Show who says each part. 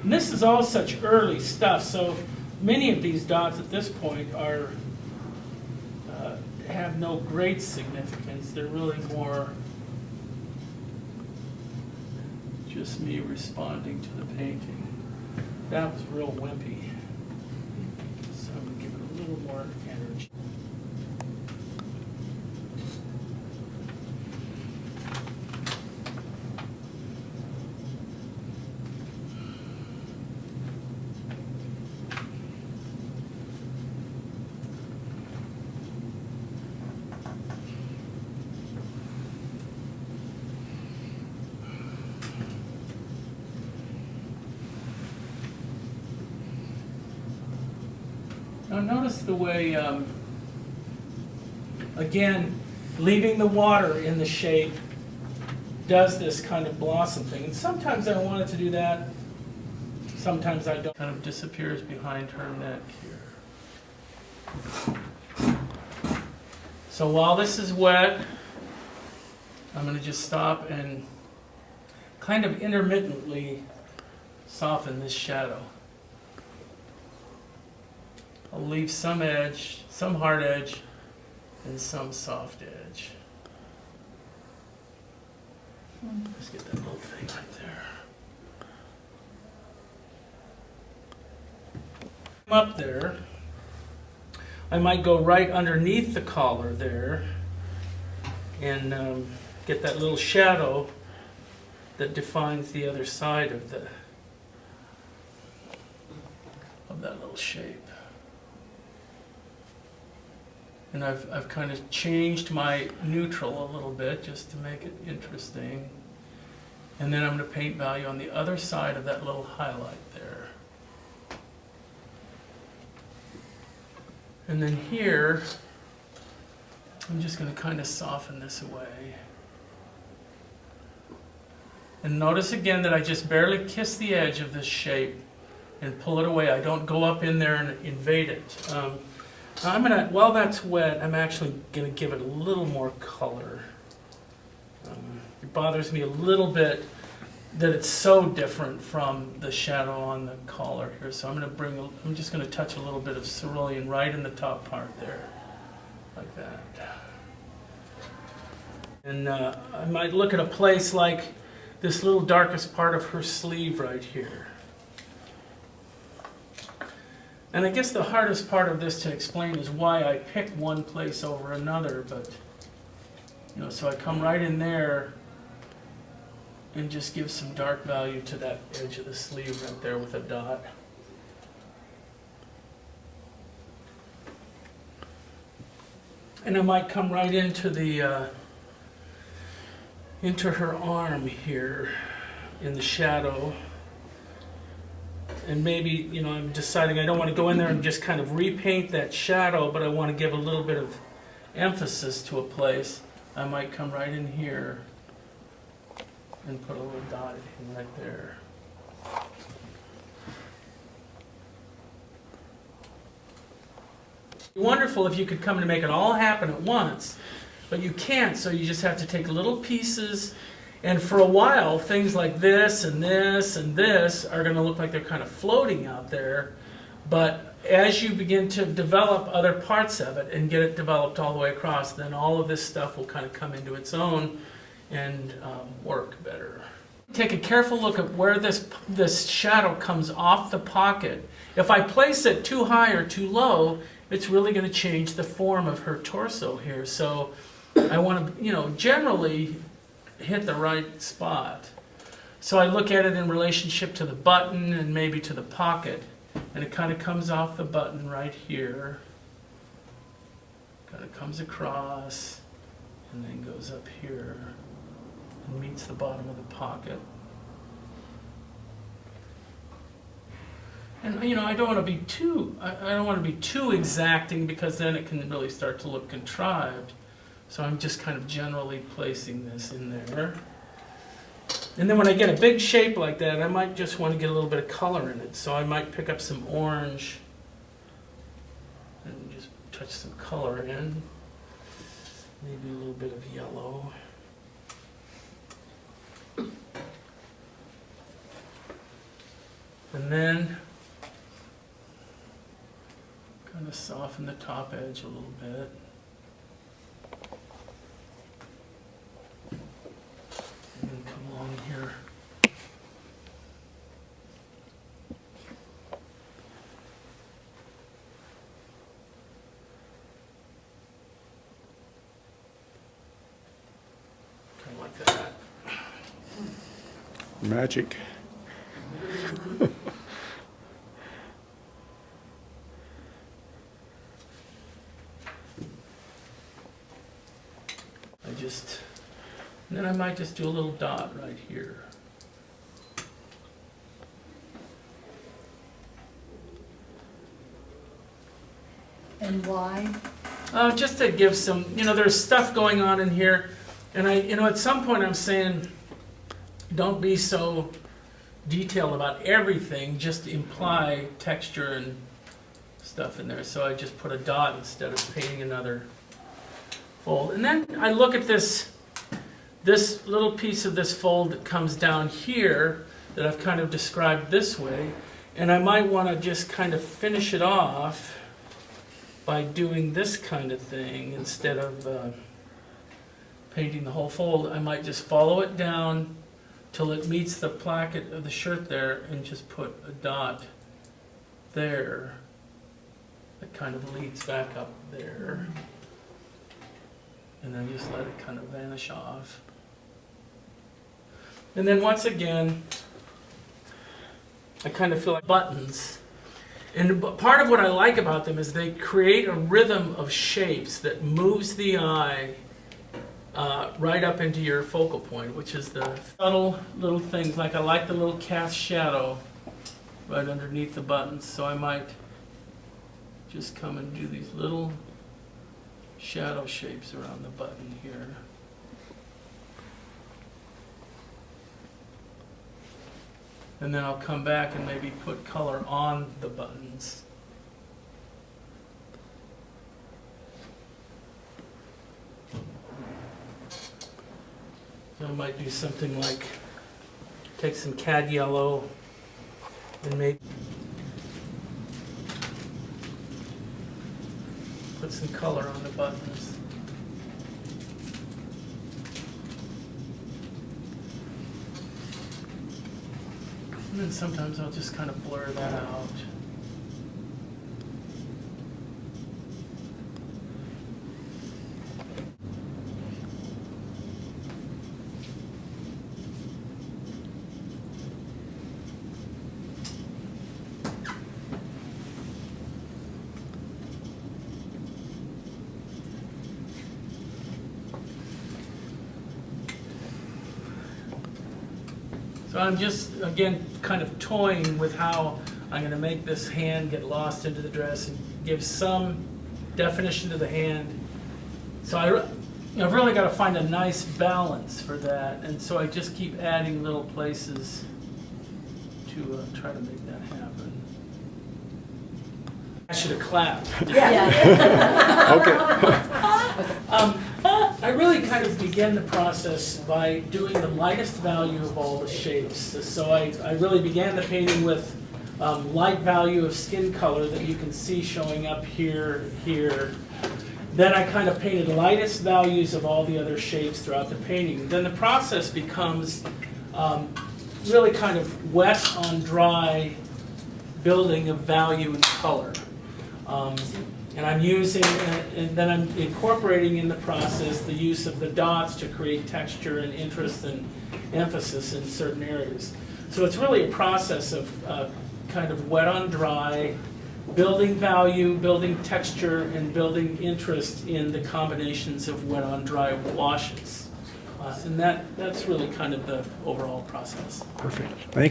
Speaker 1: And this is all such early stuff, so many of these dots at this point are have no great significance. They're really more just me responding to the painting. That was real wimpy. So I'm going to give it a little more energy. Now notice the way, again, leaving the water in the shape does this kind of blossom thing. And sometimes I want it to do that, sometimes I don't. Kind of disappears behind her neck here. So while this is wet, I'm going to just stop and kind of intermittently soften this shadow. I'll leave some edge, some hard edge, and some soft edge. Let's get that little thing right there. Up there, I might go right underneath the collar there and get that little shadow that defines the other side of that little shape. And I've kind of changed my neutral a little bit just to make it interesting. And then I'm going to paint value on the other side of that little highlight there. And then here, I'm just going to kind of soften this away. And notice again that I just barely kiss the edge of this shape and pull it away. I don't go up in there and invade it. While that's wet, I'm actually going to give it a little more color. It bothers me a little bit that it's so different from the shadow on the collar here. So I'm just going to touch a little bit of cerulean right in the top part there, like that. And I might look at a place like this little darkest part of her sleeve right here. And I guess the hardest part of this to explain is why I pick one place over another, but so I come right in there and just give some dark value to that edge of the sleeve right there with a dot. And I might come right into into her arm here in the shadow. And maybe, I'm deciding I don't want to go in there and just kind of repaint that shadow, but I want to give a little bit of emphasis to a place. I might come right in here and put a little dot in right there. It'd be wonderful if you could come and make it all happen at once, but you can't, so you just have to take little pieces. And for a while, things like this and this and this are going to look like they're kind of floating out there. But as you begin to develop other parts of it and get it developed all the way across, then all of this stuff will kind of come into its own and work better. Take a careful look at where this shadow comes off the pocket. If I place it too high or too low, it's really going to change the form of her torso here. So I want to, generally hit the right spot. So I look at it in relationship to the button and maybe to the pocket, and it kind of comes off the button right here, kind of comes across and then goes up here and meets the bottom of the pocket. And I don't want to be too exacting, because then it can really start to look contrived. So I'm just kind of generally placing this in there. And then when I get a big shape like that, I might just want to get a little bit of color in it. So I might pick up some orange and just touch some color in. Maybe a little bit of yellow. And then kind of soften the top edge a little bit. And then come along here. Kind of like that.
Speaker 2: Magic.
Speaker 1: And then I might just do a little dot right here.
Speaker 3: And why?
Speaker 1: Just to give some, there's stuff going on in here, and at some point I'm saying, don't be so detailed about everything, just imply texture and stuff in there. So I just put a dot instead of painting another fold. And then I look at this little piece of this fold that comes down here that I've kind of described this way, and I might want to just kind of finish it off by doing this kind of thing instead of painting the whole fold. I might just follow it down till it meets the placket of the shirt there and just put a dot there that kind of leads back up there, and then just let it kind of vanish off. And then once again, I kind of feel like buttons. And part of what I like about them is they create a rhythm of shapes that moves the eye right up into your focal point, which is the subtle little things. Like I like the little cast shadow right underneath the buttons, so I might just come and do these little shadow shapes around the button here. And then I'll come back and maybe put color on the buttons. So I might do something like take some cad yellow and maybe put some color on the buttons. And then sometimes I'll just kind of blur that out. So I'm just, again, kind of toying with how I'm going to make this hand get lost into the dress and give some definition to the hand. So I've really got to find a nice balance for that, and so I just keep adding little places to try to make that happen. I should have clapped.
Speaker 3: Yeah.
Speaker 2: Okay.
Speaker 1: I really kind of began the process by doing the lightest value of all the shapes. So I really began the painting with light value of skin color that you can see showing up here. Then I kind of painted lightest values of all the other shapes throughout the painting. Then the process becomes really kind of wet on dry building of value and color. And I'm using, and then I'm incorporating in the process the use of the dots to create texture and interest and emphasis in certain areas. So it's really a process of kind of wet on dry, building value, building texture, and building interest in the combinations of wet on dry washes. And that's really kind of the overall process.
Speaker 2: Perfect. Thank you.